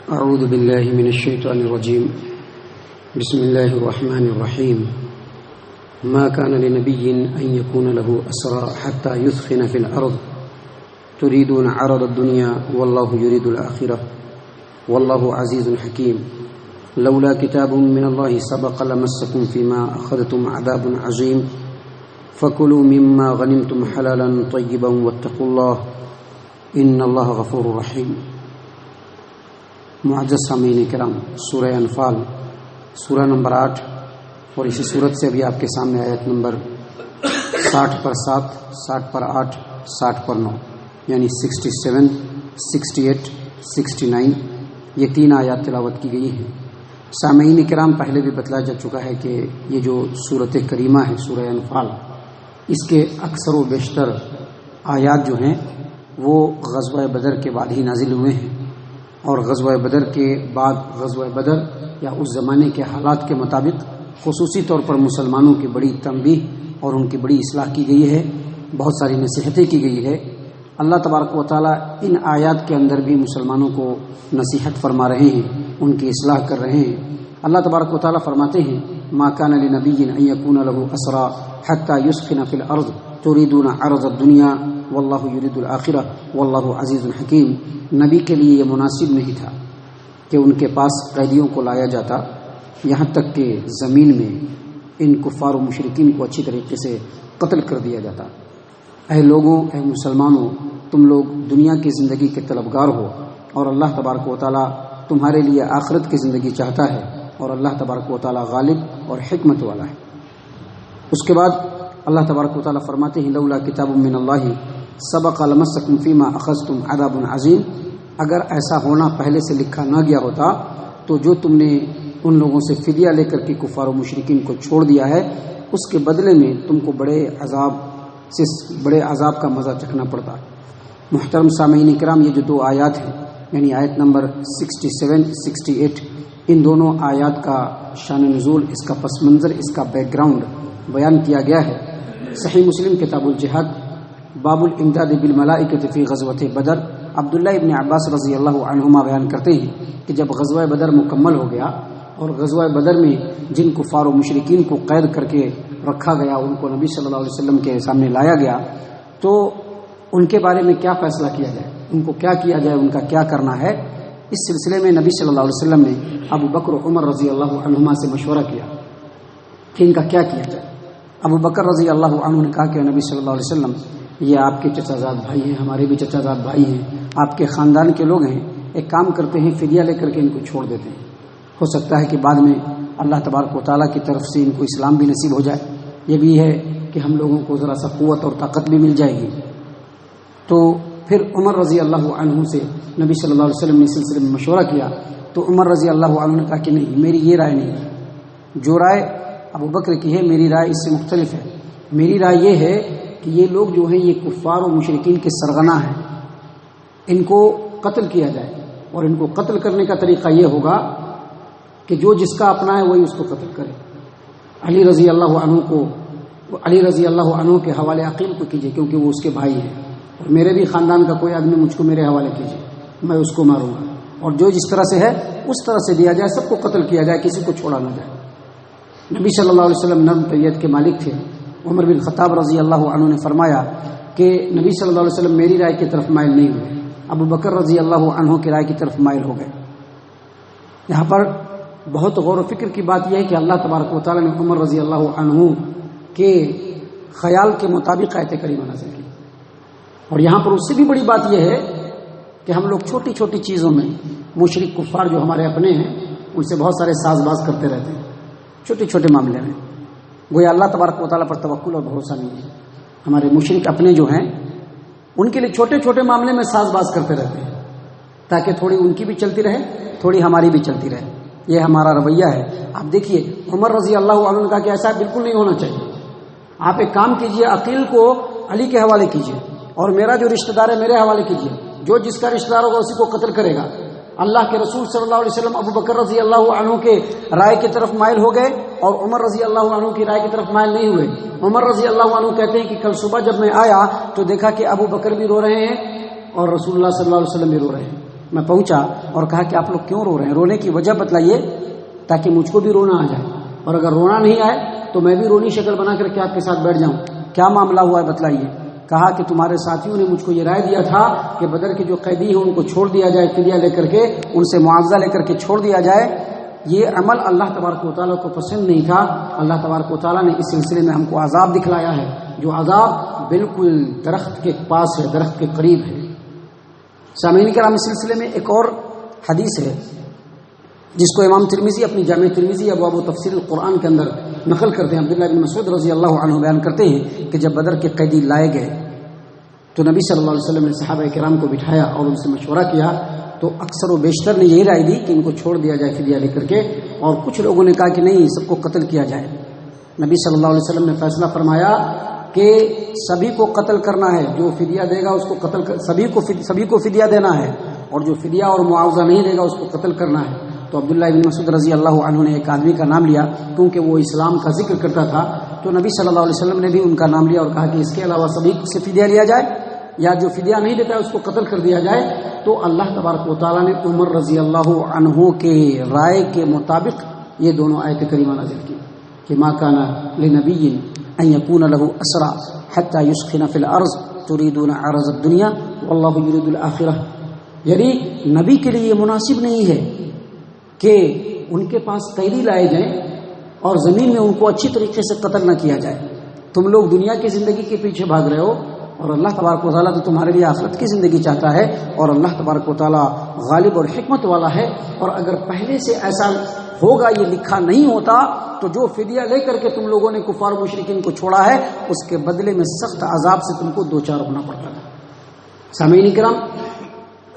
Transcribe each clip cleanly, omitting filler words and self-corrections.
أعوذ بالله من الشيطان الرجيم. بسم الله الرحمن الرحيم. ما كان لنبي أن يكون له أسرى حتى يثخن في الأرض تريدون عرض الدنيا والله يريد الآخرة والله عزيز حكيم. لولا كتاب من الله سبق لمسكم فيما أخذتم عذاب عظيم فكلوا مما غنمتم حلالا طيبا واتقوا الله إن الله غفور رحيم. معزز سامعین کرام، سورہ انفال سورہ نمبر 8 اور اسی صورت سے ابھی آپ کے سامنے آیت نمبر 60 پر 7، 60 پر 8، 60 پر 9 یعنی 67، 68، 69 یہ 3 آیات تلاوت کی گئی ہیں. سامعین کرام، پہلے بھی بتلایا جا چکا ہے کہ یہ جو سورت کریمہ ہے سورہ انفال، اس کے اکثر و بیشتر آیات جو ہیں وہ غزوہ بدر کے بعد ہی نازل ہوئے ہیں، اور غزوہ بدر کے بعد غزوہ بدر یا اس زمانے کے حالات کے مطابق خصوصی طور پر مسلمانوں کی بڑی تنبیہ اور ان کی بڑی اصلاح کی گئی ہے، بہت ساری نصیحتیں کی گئی ہے. اللہ تبارک و تعالیٰ ان آیات کے اندر بھی مسلمانوں کو نصیحت فرما رہے ہیں، ان کی اصلاح کر رہے ہیں. اللہ تبارک و تعالیٰ فرماتے ہیں ما کان لنبی ان یکون له اسرى حتى یسخن فی الارض تريدون عرض الدنیا واللہ یرید الآخرہ واللہ عزیز حکیم. نبی کے لیے یہ مناسب نہیں تھا کہ ان کے پاس قیدیوں کو لایا جاتا، یہاں تک کہ زمین میں ان کفار و مشرکین کو اچھی طریقے سے قتل کر دیا جاتا. اے لوگوں، اے مسلمانوں، تم لوگ دنیا کی زندگی کے طلبگار ہو اور اللہ تبارک و تعالیٰ تمہارے لیے آخرت کی زندگی چاہتا ہے، اور اللہ تبارک و تعالیٰ غالب اور حکمت والا ہے. اس کے بعد اللہ تبارک و تعالیٰ فرماتے ہیں لولا کتاب من اللہ سبق لمسکم فیما اخذتم عذاب عظیم. اگر ایسا ہونا پہلے سے لکھا نہ گیا ہوتا تو جو تم نے ان لوگوں سے فدیہ لے کر کے کفار و مشرکین کو چھوڑ دیا ہے، اس کے بدلے میں تم کو بڑے عذاب کا مزہ چکھنا پڑتا. محترم سامعین کرام، یہ جو 2 آیات ہیں یعنی آیت نمبر 67، 68، ان دونوں آیات کا شان نزول، اس کا پس منظر، اس کا بیک گراؤنڈ بیان کیا گیا ہے. صحیح مسلم کتاب الجہاد باب الامداد بالملائکۃ فی غزوۃ بدر، عبداللہ ابن عباس رضی اللہ عنہما بیان کرتے ہیں کہ جب غزوہ بدر مکمل ہو گیا اور غزوہ بدر میں جن کفار و مشرکین کو قید کر کے رکھا گیا، ان کو نبی صلی اللہ علیہ وسلم کے سامنے لایا گیا، تو ان کے بارے میں کیا فیصلہ کیا جائے، ان کو کیا کیا جائے، ان کا کیا کرنا ہے. اس سلسلے میں نبی صلی اللہ علیہ وسلم نے ابو بکر و عمر رضی اللہ عنہما سے مشورہ کیا کہ ان کا کیا کیا جائے. ابو بکر رضی اللہ عنہ نے کہا کہ نبی صلی اللہ علیہ وسلم، یہ آپ کے چچا زاد بھائی ہیں، ہمارے بھی چچا زاد بھائی ہیں، آپ کے خاندان کے لوگ ہیں، ایک کام کرتے ہیں فدیہ لے کر کے ان کو چھوڑ دیتے ہیں. ہو سکتا ہے کہ بعد میں اللہ تبارک و تعالیٰ کی طرف سے ان کو اسلام بھی نصیب ہو جائے. یہ بھی ہے کہ ہم لوگوں کو ذرا سا قوت اور طاقت بھی مل جائے گی. تو پھر عمر رضی اللہ عنہ سے نبی صلی اللہ علیہ وسلم نے اس سلسلے میں مشورہ کیا، تو عمر رضی اللہ عنہ نے کہا کہ نہیں، میری یہ رائے نہیں ہے، جو رائے ابو بکر کی ہے میری رائے اس سے مختلف ہے. میری رائے یہ ہے کہ یہ لوگ جو ہیں یہ کفار و مشرکین کے سرغنہ ہیں، ان کو قتل کیا جائے، اور ان کو قتل کرنے کا طریقہ یہ ہوگا کہ جو جس کا اپنا ہے وہی اس کو قتل کرے. علی رضی اللہ عنہ کے حوالے عقیل کو کیجیے کیونکہ وہ اس کے بھائی ہیں، اور میرے بھی خاندان کا کوئی آدمی مجھ کو میرے حوالے کیجیے، میں اس کو ماروں گا، اور جو جس طرح سے ہے اس طرح سے دیا جائے، سب کو قتل کیا جائے، کسی کو چھوڑا نہ جائے. نبی صلی اللہ علیہ وسلم نرم طبیعت کے مالک تھے. عمر بن خطاب رضی اللہ عنہ نے فرمایا کہ نبی صلی اللہ علیہ وسلم میری رائے کی طرف مائل نہیں ہوئے، ابو بکر رضی اللہ عنہ کی رائے کی طرف مائل ہو گئے. یہاں پر بہت غور و فکر کی بات یہ ہے کہ اللہ تبارک و تعالیٰ نے عمر رضی اللہ عنہ کے خیال کے مطابق آیت کریمہ نازل کی. اور یہاں پر اس سے بھی بڑی بات یہ ہے کہ ہم لوگ چھوٹی چھوٹی چیزوں میں مشرک کفار جو ہمارے اپنے ہیں ان سے بہت سارے ساز باز کرتے رہتے ہیں، چھوٹے چھوٹے معاملے میں. گویا اللہ تبارک و تعالیٰ پر توکل اور بھروسہ نہیں ہے. ہمارے مشرک اپنے جو ہیں ان کے لیے چھوٹے چھوٹے معاملے میں ساز باز کرتے رہتے ہیں تاکہ تھوڑی ان کی بھی چلتی رہے، تھوڑی ہماری بھی چلتی رہے. یہ ہمارا رویہ ہے. آپ دیکھیے عمر رضی اللہ عنہ نے کہا کہ ایسا بالکل نہیں ہونا چاہیے. آپ ایک کام کیجئے، عقیل کو علی کے حوالے کیجئے اور میرا جو رشتہ دار ہے میرے حوالے کیجئے، جو جس کا رشتہ دار ہوگا اسی کو قتل کرے گا. اللہ کے رسول صلی اللہ علیہ وسلم ابو بکر رضی اللہ عنہ کے رائے کی طرف مائل ہو گئے اور عمر رضی اللہ عنہ کی رائے کی طرف مائل نہیں ہوئے. عمر رضی اللہ عنہ کہتے ہیں کہ کل صبح جب میں آیا تو دیکھا کہ ابو بکر بھی رو رہے ہیں اور رسول اللہ صلی اللہ علیہ وسلم بھی رو رہے ہیں. میں پہنچا اور کہا کہ آپ لوگ کیوں رو رہے ہیں، رونے کی وجہ بتلائیے تاکہ مجھ کو بھی رونا آ جائے، اور اگر رونا نہیں آئے تو میں بھی رونی شکل بنا کر کے آپ کے ساتھ بیٹھ جاؤں، کیا معاملہ ہوا ہے بتلائیے۔ کہا کہ تمہارے ساتھیوں نے مجھ کو یہ رائے دیا تھا کہ بدر کے جو قیدی ہیں ان کو چھوڑ دیا جائے، فدیہ لے کر کے ان سے معاوضہ لے کر کے چھوڑ دیا جائے۔ یہ عمل اللہ تبارک و تعالیٰ کو پسند نہیں تھا۔ اللہ تبارک و تعالیٰ نے اس سلسلے میں ہم کو عذاب دکھلایا ہے، جو عذاب بالکل درخت کے پاس ہے، درخت کے قریب ہے۔ سامعین کرام، اس سلسلے میں ایک اور حدیث ہے جس کو امام ترمذی اپنی جامع ترمذی ابواب و تفسیر القرآن کے اندر نقل کرتے ہیں۔ عبداللہ بن مسعود رضی اللہ عنہ بیان کرتے ہیں کہ جب بدر کے قیدی لائے گئے تو نبی صلی اللہ علیہ وسلم نے صحابہ کرام کو بٹھایا اور ان سے مشورہ کیا، تو اکثر و بیشتر نے یہی رائے دی کہ ان کو چھوڑ دیا جائے فدیہ لے کر کے، اور کچھ لوگوں نے کہا کہ نہیں، سب کو قتل کیا جائے۔ نبی صلی اللہ علیہ وسلم نے فیصلہ فرمایا کہ سبھی کو قتل کرنا ہے، جو فدیہ دے گا اس کو قتل سبھی کو فدیہ دینا ہے، اور جو فدیہ اور معاوضہ نہیں دے گا اس کو قتل کرنا ہے۔ تو عبداللہ بن مسعود رضی اللہ عنہ نے ایک آدمی کا نام لیا، کیونکہ وہ اسلام کا ذکر کرتا تھا، تو نبی صلی اللہ علیہ وسلم نے بھی ان کا نام لیا اور کہا کہ اس کے علاوہ سبھی سے فدیہ لیا جائے، یا جو فدیہ نہیں دیتا ہے اس کو قتل کر دیا جائے۔ تو اللہ تبارک و تعالیٰ نے عمر رضی اللہ عنہ کے رائے کے مطابق یہ دونوں آیت کریمہ نازل کی کہ ما کان لنبی ان یکون له اسرى حتى یسخن فی الارض تریدون عرض الدنیا واللہ یرید الآخرہ، یعنی نبی کے لیے یہ مناسب نہیں ہے کہ ان کے پاس قیدی لائے جائیں اور زمین میں ان کو اچھی طریقے سے قتل نہ کیا جائے۔ تم لوگ دنیا کی زندگی کے پیچھے بھاگ رہے ہو، اور اللہ تبارک و تعالیٰ تو تمہارے لیے آخرت کی زندگی چاہتا ہے، اور اللہ تبارک و تعالیٰ غالب اور حکمت والا ہے۔ اور اگر پہلے سے ایسا ہوگا، یہ لکھا نہیں ہوتا، تو جو فدیہ لے کر کے تم لوگوں نے کفار و مشرکین کو چھوڑا ہے، اس کے بدلے میں سخت عذاب سے تم کو دوچار ہونا پڑتا تھا۔ سامعین کرام،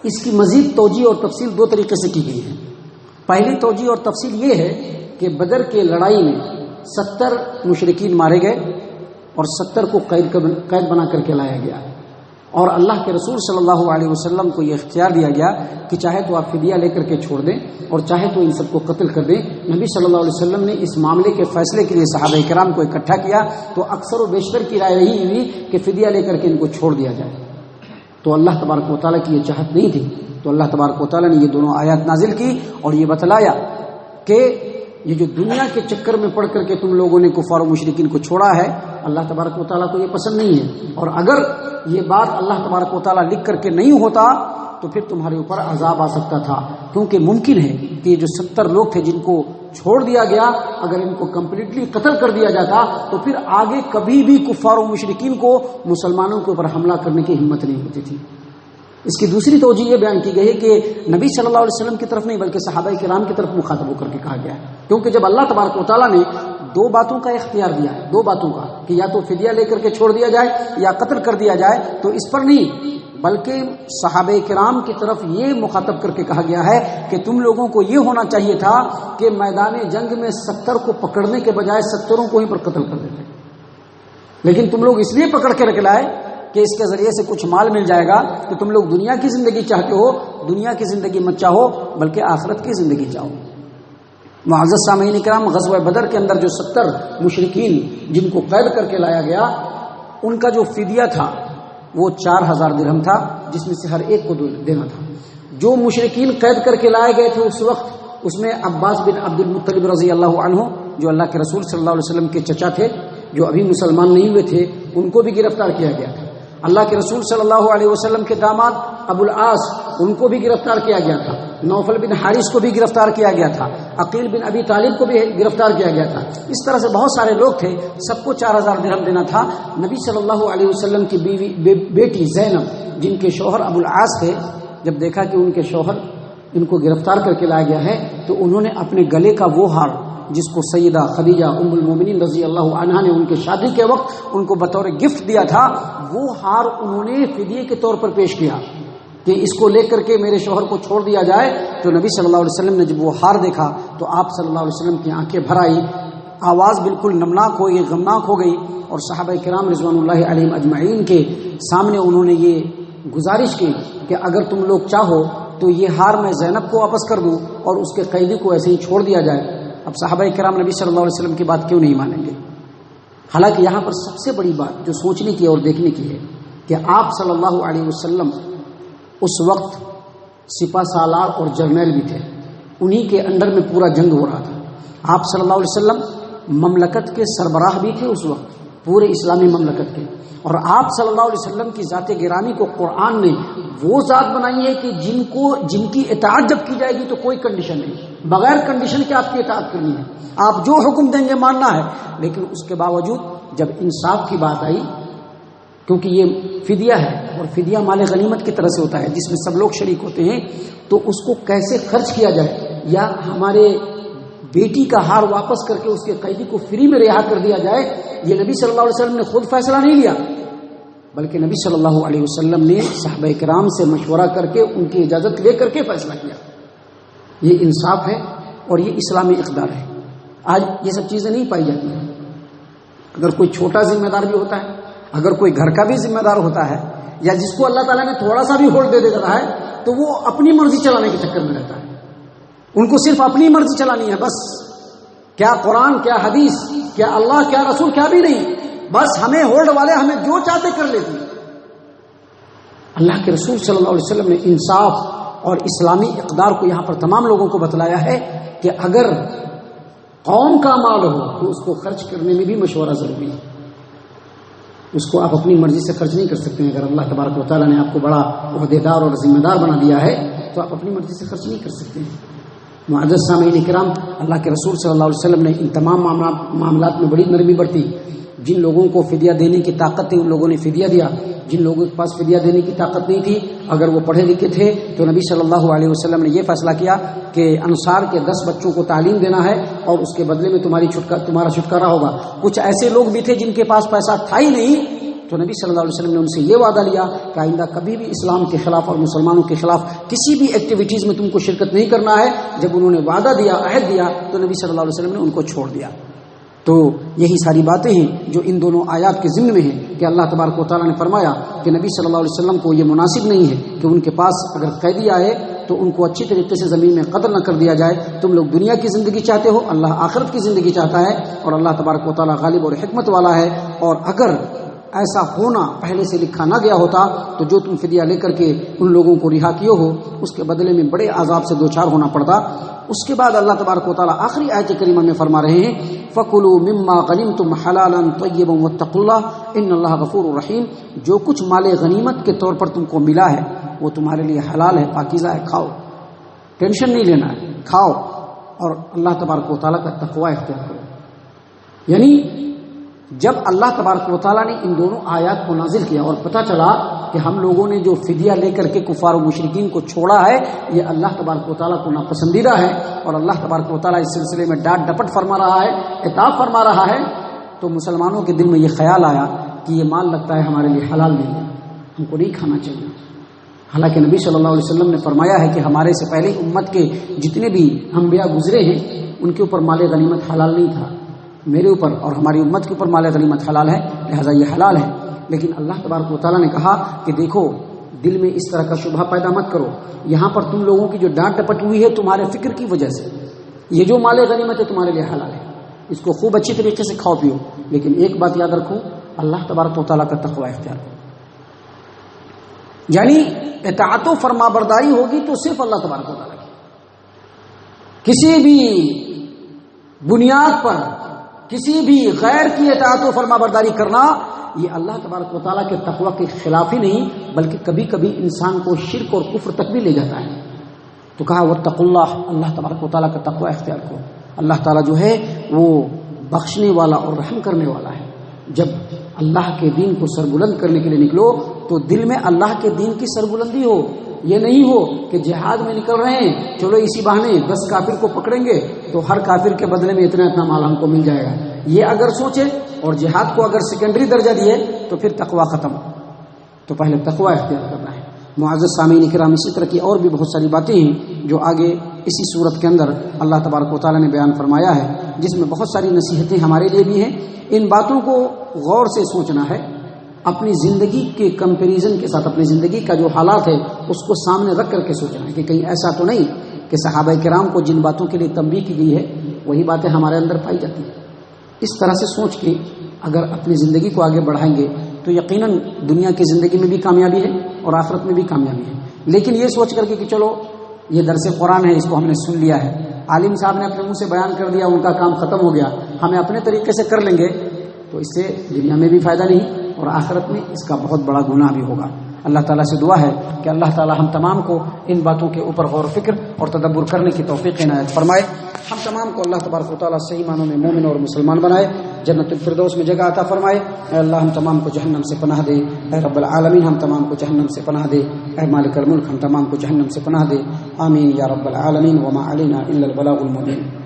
اس کی مزید توجیہ اور تفصیل دو طریقے سے کی گئی ہے۔ پہلی توجیہ اور تفصیل یہ ہے کہ بدر کے لڑائی میں 70 مشرکین مارے گئے اور 70 کو قید بنا کر کے لایا گیا، اور اللہ کے رسول صلی اللہ علیہ وسلم کو یہ اختیار دیا گیا کہ چاہے تو آپ فدیہ لے کر کے چھوڑ دیں اور چاہے تو ان سب کو قتل کر دیں۔ نبی صلی اللہ علیہ وسلم نے اس معاملے کے فیصلے کے لیے صحابہ کرام کو اکٹھا کیا، تو اکثر و بیشتر کی رائے یہی ہوئی کہ فدیہ لے کر کے ان کو چھوڑ دیا جائے۔ تو اللہ تبارک و تعالیٰ کی یہ چاہت نہیں تھی، تو اللہ تبارک و تعالیٰ نے یہ دونوں آیات نازل کی اور یہ بتلایا کہ یہ جو دنیا کے چکر میں پڑ کر کے تم لوگوں نے کفار و مشرکین کو چھوڑا ہے، اللہ تبارک و تعالیٰ کو یہ پسند نہیں ہے، اور اگر یہ بات اللہ تبارک و تعالیٰ لکھ کر کے نہیں ہوتا تو پھر تمہارے اوپر عذاب آ سکتا تھا، کیونکہ ممکن ہے کہ یہ جو 70 لوگ تھے جن کو چھوڑ دیا گیا، اگر ان کو کمپلیٹلی قتل کر دیا جاتا تو پھر آگے کبھی بھی کفار و مشرکین کو مسلمانوں کے اوپر حملہ کرنے کی ہمت نہیں ہوتی تھی۔ اس کی دوسری توجہ یہ بیان کی گئی ہے کہ نبی صلی اللہ علیہ وسلم کی طرف نہیں بلکہ صحابہ کرام کی طرف مخاطب ہو کر کے کہا گیا ہے، کیونکہ جب اللہ تبارک و تعالیٰ نے دو باتوں کا اختیار دیا ہے، دو باتوں کا، کہ یا تو فدیہ لے کر کے چھوڑ دیا جائے یا قتل کر دیا جائے، تو اس پر نہیں بلکہ صحابہ کرام کی طرف یہ مخاطب کر کے کہا گیا ہے کہ تم لوگوں کو یہ ہونا چاہیے تھا کہ میدان جنگ میں 70 کو پکڑنے کے بجائے 70 کو ہی پر قتل کر دیتے، لیکن تم لوگ اس لیے پکڑ کے رکھ لائے کہ اس کے ذریعے سے کچھ مال مل جائے گا، تو تم لوگ دنیا کی زندگی چاہتے ہو، دنیا کی زندگی مت چاہو بلکہ آخرت کی زندگی چاہو۔ معزز سامعین کرام، غزوہ بدر کے اندر جو 70 مشرکین جن کو قید کر کے لایا گیا، ان کا جو فدیہ تھا وہ 4000 درہم تھا، جس میں سے ہر ایک کو دینا تھا۔ جو مشرکین قید کر کے لائے گئے تھے اس وقت، اس میں عباس بن عبد المطلب رضی اللہ عنہ، جو اللہ کے رسول صلی اللہ علیہ وسلم کے چچا تھے، جو ابھی مسلمان نہیں ہوئے تھے، ان کو بھی گرفتار کیا گیا تھا۔ اللہ کے رسول صلی اللہ علیہ وسلم کے داماد ابو العاص، ان کو بھی گرفتار کیا گیا تھا۔ نوفل بن حارث کو بھی گرفتار کیا گیا تھا۔ عقیل بن ابی طالب کو بھی گرفتار کیا گیا تھا۔ اس طرح سے بہت سارے لوگ تھے، سب کو 4000 درہم دینا تھا۔ نبی صلی اللہ علیہ وسلم کی بیٹی زینب، جن کے شوہر ابو العاص تھے، جب دیکھا کہ ان کے شوہر ان کو گرفتار کر کے لایا گیا ہے، تو انہوں نے اپنے گلے کا وہ ہار جس کو سیدہ خدیجہ ام المومنین رضی اللہ عنہا نے ان کے شادی کے وقت ان کو بطور گفٹ دیا تھا، وہ ہار انہوں نے فدیے کے طور پر پیش کیا کہ اس کو لے کر کے میرے شوہر کو چھوڑ دیا جائے۔ تو نبی صلی اللہ علیہ وسلم نے جب وہ ہار دیکھا تو آپ صلی اللہ علیہ وسلم کی آنکھیں بھر آئی، آواز بالکل نمناک ہو گئی، غمناک ہو گئی، اور صحابہ کرام رضوان اللہ علیہم اجمعین کے سامنے انہوں نے یہ گزارش کی کہ اگر تم لوگ چاہو تو یہ ہار میں زینب کو واپس کر دوں اور اس کے قیدی کو ایسے ہی چھوڑ دیا جائے۔ اب صحابہ کرام نبی صلی اللہ علیہ وسلم کی بات کیوں نہیں مانیں گے؟ حالانکہ یہاں پر سب سے بڑی بات جو سوچنے کی اور دیکھنے کی ہے کہ آپ صلی اللہ علیہ وسلم اس وقت سپہ سالار اور جرنیل بھی تھے، انہی کے انڈر میں پورا جنگ ہو رہا تھا۔ آپ صلی اللہ علیہ وسلم مملکت کے سربراہ بھی تھے اس وقت، پورے اسلامی مملکت کے، اور آپ صلی اللہ علیہ وسلم کی ذات گرامی کو قرآن نے وہ ذات بنائی ہے کہ جن کی اطاعت جب کی جائے گی تو کوئی کنڈیشن نہیں، بغیر کنڈیشن کے آپ کی اطاعت کرنی ہے، آپ جو حکم دیں گے ماننا ہے۔ لیکن اس کے باوجود جب انصاف کی بات آئی، کیونکہ یہ فدیہ ہے اور فدیہ مال غنیمت کی طرح سے ہوتا ہے جس میں سب لوگ شریک ہوتے ہیں، تو اس کو کیسے خرچ کیا جائے، یا ہمارے بیٹی کا ہار واپس کر کے اس کے قیدی کو فری میں رہا کر دیا جائے، یہ نبی صلی اللہ علیہ وسلم نے خود فیصلہ نہیں لیا، بلکہ نبی صلی اللہ علیہ وسلم نے صحابہ کرام سے مشورہ کر کے ان کی اجازت لے کر کے فیصلہ کیا۔ یہ انصاف ہے اور یہ اسلامی اقدار ہے۔ آج یہ سب چیزیں نہیں پائی جاتی ہیں۔ اگر کوئی چھوٹا ذمہ دار بھی ہوتا ہے، اگر کوئی گھر کا بھی ذمہ دار ہوتا ہے، یا جس کو اللہ تعالیٰ نے تھوڑا سا بھی ہولڈ دے دیتا ہے، تو وہ اپنی مرضی چلانے کے چکر میں رہتا ہے۔ ان کو صرف اپنی مرضی چلانی ہے بس، کیا قرآن، کیا حدیث، کیا اللہ، کیا رسول، کیا بھی نہیں، بس ہمیں ہولڈ والے ہمیں جو چاہتے کر لیتے ہیں۔ اللہ کے رسول صلی اللہ علیہ وسلم نے انصاف اور اسلامی اقدار کو یہاں پر تمام لوگوں کو بتلایا ہے کہ اگر قوم کا مال ہو تو اس کو خرچ کرنے میں بھی مشورہ ضروری ہے۔ اس کو آپ اپنی مرضی سے خرچ نہیں کر سکتے ہیں۔ اگر اللہ تبارک و تعالیٰ نے آپ کو بڑا عہدیدار اور ذمہ دار بنا دیا ہے تو آپ اپنی مرضی سے خرچ نہیں کر سکتے ہیں۔ معزز سامعین کرام، اللہ کے رسول صلی اللہ علیہ وسلم نے ان تمام معاملات میں بڑی نرمی برتی۔ جن لوگوں کو فدیہ دینے کی طاقت تھی ان لوگوں نے فدیہ دیا، جن لوگوں کے پاس فدیہ دینے کی طاقت نہیں تھی، اگر وہ پڑھے لکھے تھے تو نبی صلی اللہ علیہ وسلم نے یہ فیصلہ کیا کہ انصار کے 10 بچوں کو تعلیم دینا ہے اور اس کے بدلے میں تمہارا چھٹکارا ہوگا۔ کچھ ایسے لوگ بھی تھے جن کے پاس پیسہ تھا ہی نہیں، تو نبی صلی اللہ علیہ وسلم نے ان سے یہ وعدہ لیا کہ آئندہ کبھی بھی اسلام کے خلاف اور مسلمانوں کے خلاف کسی بھی ایکٹیویٹیز میں تم کو شرکت نہیں کرنا ہے۔ جب انہوں نے وعدہ دیا، عہد دیا، تو نبی صلی اللہ علیہ وسلم نے ان کو چھوڑ دیا۔ تو یہی ساری باتیں ہیں جو ان دونوں آیات کے ضمن میں ہیں کہ اللہ تبارک و تعالیٰ نے فرمایا کہ نبی صلی اللہ علیہ وسلم کو یہ مناسب نہیں ہے کہ ان کے پاس اگر قیدی آئے تو ان کو اچھی طریقے سے زمین میں قتل نہ کر دیا جائے۔ تم لوگ دنیا کی زندگی چاہتے ہو، اللہ آخرت کی زندگی چاہتا ہے، اور اللہ تبارک و تعالیٰ غالب اور حکمت والا ہے۔ اور اگر ایسا ہونا پہلے سے لکھا نہ گیا ہوتا تو جو تم فدیہ لے کر کے ان لوگوں کو رہا کیے ہو اس کے بدلے میں بڑے عذاب سے دوچار ہونا پڑتا۔ اس کے بعد اللہ تبارک و تعالیٰ آخری آیت کریمہ میں فرما رہے ہیں فَكُلُوا مِمَّا غَنِمْتُمْ حَلَالًا طَيِّبًا وَاتَّقُوا اللَّهَ إِنَّ اللَّهَ غَفُورٌ رَحِيمٌ۔ جو کچھ مال غنیمت کے طور پر تم کو ملا ہے وہ تمہارے لیے حلال ہے، پاکیزہ ہے، کھاؤ، ٹینشن نہیں لینا ہے، کھاؤ اور اللہ تبارک و تعالیٰ کا تقوی اختیار کرو۔ یعنی جب اللہ تبارک و تعالیٰ نے ان دونوں آیات کو نازل کیا اور پتہ چلا کہ ہم لوگوں نے جو فدیہ لے کر کے کفار و مشرکین کو چھوڑا ہے یہ اللہ تبارک و تعالیٰ کو ناپسندیدہ ہے اور اللہ تبارک و تعالیٰ اس سلسلے میں ڈانٹ ڈپٹ فرما رہا ہے، عتاب فرما رہا ہے، تو مسلمانوں کے دل میں یہ خیال آیا کہ یہ مال لگتا ہے ہمارے لیے حلال نہیں ہے، ہم کو نہیں کھانا چاہیے۔ حالانکہ نبی صلی اللہ علیہ وسلم نے فرمایا ہے کہ ہمارے سے پہلے امت کے جتنے بھی انبیاء گزرے ہیں ان کے اوپر مال غنیمت حلال نہیں تھا، میرے اوپر اور ہماری امت کے اوپر مال غنیمت حلال ہے، لہذا یہ حلال ہے۔ لیکن اللہ تبارک و تعالیٰ نے کہا کہ دیکھو دل میں اس طرح کا شبہ پیدا مت کرو، یہاں پر تم لوگوں کی جو ڈانٹ ڈپٹ ہوئی ہے تمہارے فکر کی وجہ سے، یہ جو مال غنیمت ہے تمہارے لیے حلال ہے، اس کو خوب اچھی طریقے سے کھاؤ پیو، لیکن ایک بات یاد رکھو اللہ تبارک و تعالیٰ کا تقوی اختیار کرو۔ یعنی اطاعت و فرما برداری ہوگی تو صرف اللہ تبارک و تعالیٰ کی، کسی بھی بنیاد پر کسی بھی غیر کی اطاعت و فرما برداری کرنا یہ اللہ تبارک و تعالیٰ کے تقوی کے خلاف ہی نہیں بلکہ کبھی کبھی انسان کو شرک اور کفر تک بھی لے جاتا ہے۔ تو کہا واتقوا اللہ، اللہ تبارک و تعالیٰ کا تقوی اختیار کرو۔ اللہ تعالیٰ جو ہے وہ بخشنے والا اور رحم کرنے والا ہے۔ جب اللہ کے دین کو سربلند کرنے کے لیے نکلو تو دل میں اللہ کے دین کی سربلندی ہو، یہ نہیں ہو کہ جہاد میں نکل رہے ہیں چلو اسی بہانے 10 کافر کو پکڑیں گے تو ہر کافر کے بدلے میں اتنا اتنا مال ہم کو مل جائے گا، یہ اگر سوچے اور جہاد کو اگر سیکنڈری درجہ دیے تو پھر تقوی ختم۔ تو پہلے تقوی اختیار کرنا ہے۔ معزز سامعین کرام، اسی طرح کی اور بھی بہت ساری باتیں ہیں جو آگے اسی صورت کے اندر اللہ تبارک و تعالیٰ نے بیان فرمایا ہے، جس میں بہت ساری نصیحتیں ہمارے لیے بھی ہیں۔ ان باتوں کو غور سے سوچنا ہے، اپنی زندگی کے کمپیریزن کے ساتھ، اپنی زندگی کا جو حالات ہے اس کو سامنے رکھ کر کے سوچنا ہے کہ کہیں ایسا تو نہیں کہ صحابہ کرام کو جن باتوں کے لیے تنبیہ کی گئی ہے وہی باتیں ہمارے اندر پائی جاتی ہیں۔ اس طرح سے سوچ کے اگر اپنی زندگی کو آگے بڑھائیں گے تو یقیناً دنیا کی زندگی میں بھی کامیابی ہے اور آخرت میں بھی کامیابی ہے۔ لیکن یہ سوچ کر کے کہ چلو یہ درس قرآن ہے، اس کو ہم نے سن لیا ہے، عالم صاحب نے اپنے منہ سے بیان کر دیا، ان کا کام ختم ہو گیا، ہمیں اپنے طریقے سے کر لیں گے، تو اس سے دنیا میں بھی فائدہ نہیں اور آخرت میں اس کا بہت بڑا گناہ بھی ہوگا۔ اللہ تعالیٰ سے دعا ہے کہ اللہ تعالیٰ ہم تمام کو ان باتوں کے اوپر غور و فکر اور تدبر کرنے کی توفیق عنایت فرمائے، ہم تمام کو اللہ تبارک و تعالیٰ صحیح معنوں میں مومن اور مسلمان بنائے، جنت الفردوس میں جگہ عطا فرمائے۔ اے اللہ ہم تمام کو جہنم سے پناہ دے، اے رب العالمین ہم تمام کو جہنم سے پناہ دے، اے مالک الملک ہم تمام کو جہنم سے پناہ دے، آمین یا رب العالمین، وما علینا الا البلاغ المبین۔